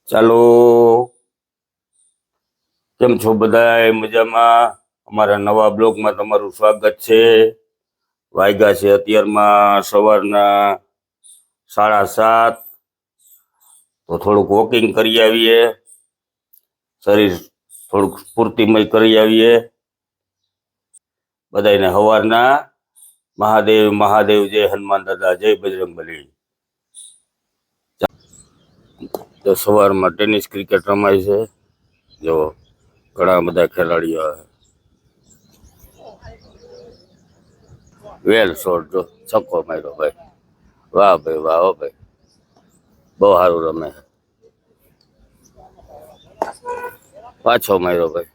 ચાલો, કેમ છો બધા? મજામાં? અમારા નવા બ્લોગમાં તમારું સ્વાગત છે. વાગ્યા છે અત્યારમાં સવારના 7:30. તો થોડુંક વોકિંગ કરી આવીએ, શરીર થોડુંક સ્ફૂર્તિમય કરી આવીએ. બધાને સવારના મહાદેવ મહાદેવ, જય હનુમાન દાદા, જય બજરંગબલી. તો સવારમાં ટેનિસ ક્રિકેટ રમાય છે. જો ઘણા બધા ખેલાડીઓ વેલ શોટ, જો છક્કો માર્યો ભાઈ. વાહ ભાઈ વાહ, હો ભાઈ, બહુ સારું રમે. પાછો માર્યો ભાઈ,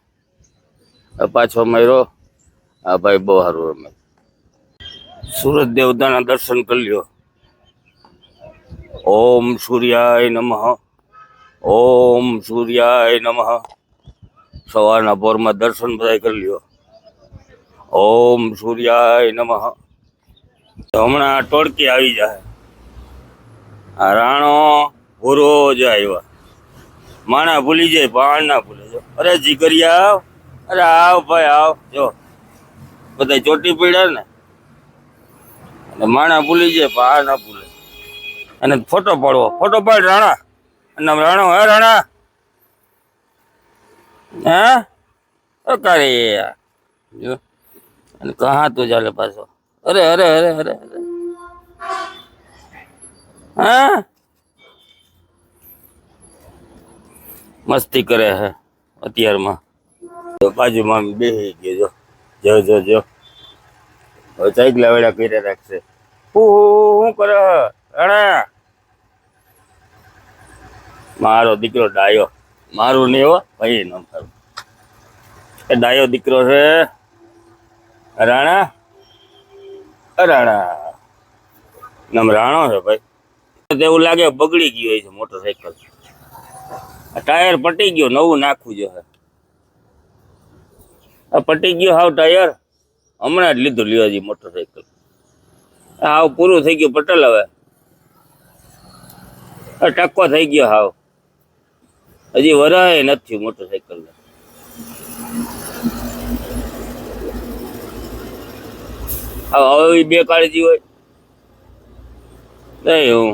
પાછો માર્યો. હા ભાઈ, બહુ સારું રમે. સૂરજ દેવતાના દર્શન કરી લ્યો. ઓમ સૂર્યાય નમઃ, ઓમ સૂર્યાય નમઃ. સવારના પોરમાં દર્શન બધા કરી લ્યો. ઓમ સૂર્યાય નમઃ. હમણાં ટોળકી આવી જાય. આ રાણો ભૂરો જ આવ્યા. માણા ભૂલી જાય, પાણ ના ભૂલે. અરે જીગરિયા આવ, અરે આવ ભાઈ આવ. જો બધા ચોટી પડ્યા ને, અને માણા ભૂલી જાય, પાણ ના ભૂલે. અને ફોટો પાડવો, ફોટો પાડ રાણા. અને રાણો, હે રાણા, હે કરે જો. અને કહા તું ચાલે પાછો? અરે અરે અરે અરે અરે, હા મસ્તી કરે હે અત્યારમાં. બાજુમાં બેસી ગયો. જો જો જો, હવે ચાઈકલા વેળા કર્યા રાખશે. શું કરે રાણા? મારો દીકરો ડાયો, મારું નહીં હો ભાઈ, ન મારું. એ ડાયો દીકરો છે રાણા. રાણા નામ રાણો છે ભાઈ. એવું લાગે બગડી ગયું છે મોટરસાયકલ. ટાયર પટી ગયો, નવું નાખવું જોઈએ. પટી ગયો હાવ ટાયર. હમણાં જ લીધું લ્યોજી મોટરસાયકલ. હાવ પૂરું થઈ ગયું પટેલ. હવે ટક્કો થઈ ગયો હાવ. હજી વરાય નથી મોટરસાયકલ. હવે બે કાળજી હોય નહીં. હું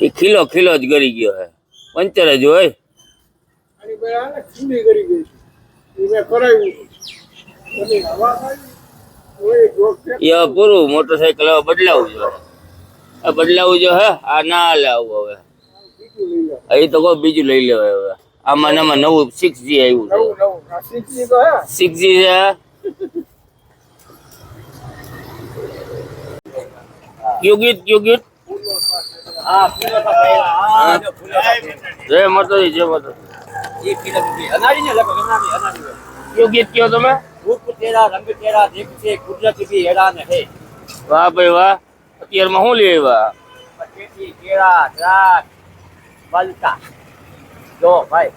એ ખીલો ખીલો જ ગરી ગયો હે. પંચર જ હોય. પૂરું મોટરસાયકલ હવે બદલાવું જોઈએ. બદલાવું જો હે. આ ના લાવું હવે. એ તો કોઈ બીજું લઈ લેવાય હવે. આમાં નામાં નવું 6G આવ્યું છે. 6G છે. કયું ગીત જય માતાજી, જય માતાજી. કયું ગીત કયો તમે? રંગ તેરા દેખ છે કુદરત ભી હેરાન હે. વાહ ભાઈ વાહ. અત્યારમાં શું લઈ આવ્યા? કેળા, દ્રાક્ષ, બલકા. જો ભાઈ,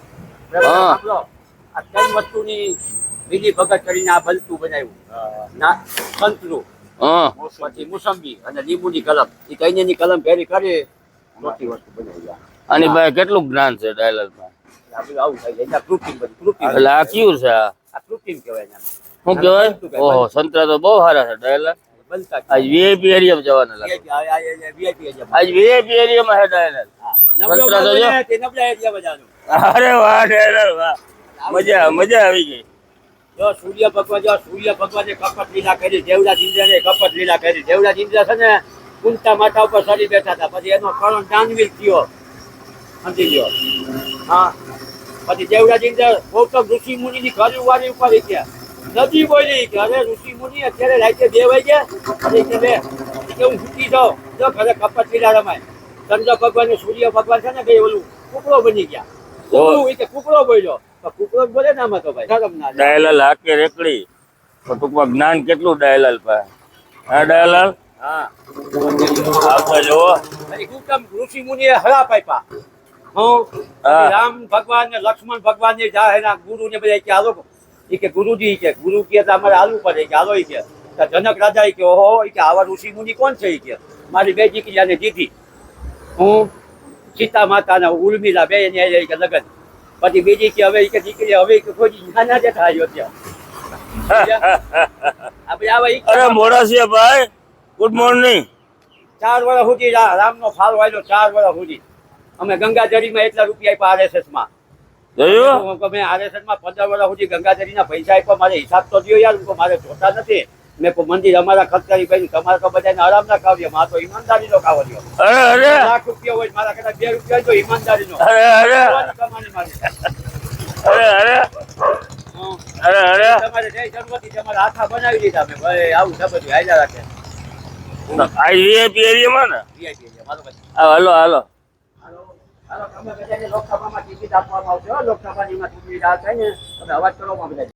આ ત્રણ વસ્તુની બીજી ભગત કરીને આ બલતું બનાવ્યું. સંતરું, પછી મુસંબી અને લીંબુની કલમ. એ કઈ કલમ ભેરી કરી મોટી વસ્તુ બનાવી. અને ભાઈ કેટલું જ્ઞાન છે ડાયલરમાં. આવું થાય છે. પ્રૂફિંગ એટલે આ કયું છે? આ પ્રૂફિંગ કહેવાય. શું કહેવાય? ઓહો, સંતરા તો બહુ સારા છે ડાયલર. આજ વીઆઈપી એરિયામાં જવાના લાગે. આજ વીઆઈપી એરિયામાં છે ડાયલર. સંતરા તો જો. અરે વાહ ડાયલર વાહ, મજા મજા આવી ગઈ. જો સૂર્ય ભગવાને કપટ લીલા કરી. દેવડા ઇન્દ્રને કપટ લીલા કરી. દેવડા ઇન્દ્ર છે ને કુંતા માથા ઉપર ચડી બેઠા હતા. પછી એનો કરણ દાનવીર થયો, સમજી ગયો. હા, પછી દેવડા ઇન્દ્ર ગૌતમ ઋષિ મુનિ ની ઘર ઉવારી ઉપર ગયા. નદી બોલી કે અરે ઋષિ મુનિ અત્યારે રાતે 2 વાગ્યા. હું છૂટી જાઉં. જો ઘરે કપટ લીલા રમાય. ચંદ્ર ભગવાન ને સૂર્ય ભગવાન છે ને બે ઓલું કુકડો બની ગયા. કુકડો બોલ્યો. કુકડો બોલે ને આમાં તો ભાઈ ડાયલાલ હાકે રેકડી. તો ટૂંકમાં જ્ઞાન કેટલું ડાયલાલ પાસે. હા ડાયલાલ. હા, આપણે જોવો ઋષિ મુનિ હરા પાપ્યા. રામ ભગવાન ને લક્ષ્મણ ભગવાન ને જા એના ગુરુ ને બધા કે હાલો. એ કે ગુરુજી કે ગુરુ કે અમારે હાલવું પડે કે હાલો. કે તો જનક રાજા કે ઓહો કે આવા ઋષિ મુનિ કોણ છે કે મારી બે દીકરીને દીધી હું સીતા માતાના ઉર્મિલા બે ને કે લગન પછી બીજી કે હવે કે દીકરી હવે કે કોઈ નાના જ થાય ત્યાં આપણે આવા અરે મોડા છે ભાઈ ગુડ મોર્નિંગ 4 વર્ષ સુધી રામનો ફાળો આવ્યો 4 વર્ષ સુધી અમે ગંગાજળીમાં એટલા રૂપિયા આપ્યા RSS માં જોયું મેં RSS માં 15 વર્ષ સુધી ગંગાજળીના પૈસા આપ્યા મારે હિસાબ તો દો યાર મારે જોતા નથી મેં મંદિર અમારા ખર્ચ કરી ભાઈ તમારે તો બધાને આરામ ના ખાવ્યો માં તો ઈમાનદારીનો ખાવો દો અરે અરે લાખ રૂપિયા હોય મારા કદાચ 2 રૂપિયા હોય તો ઈમાનદારીનો અરે અરે કમાણી મારી અરે અરે અરે અરે તમારે જય જન્મથી તમારા હાથા બનાવી દીધા મેં ભાઈ આવું છે બધું હાલ્યા રાખે આ વીઆઈપી એરિયામાં ને VIP છે મારો ભાઈ હાલો હાલો હાલો તમે બધાને લોકસભામાં ટિકિટ આપવામાં આવશે હો લોકસભાની ચૂંટણી રાહ થાય ને તમે અવાજ કરો માં બધા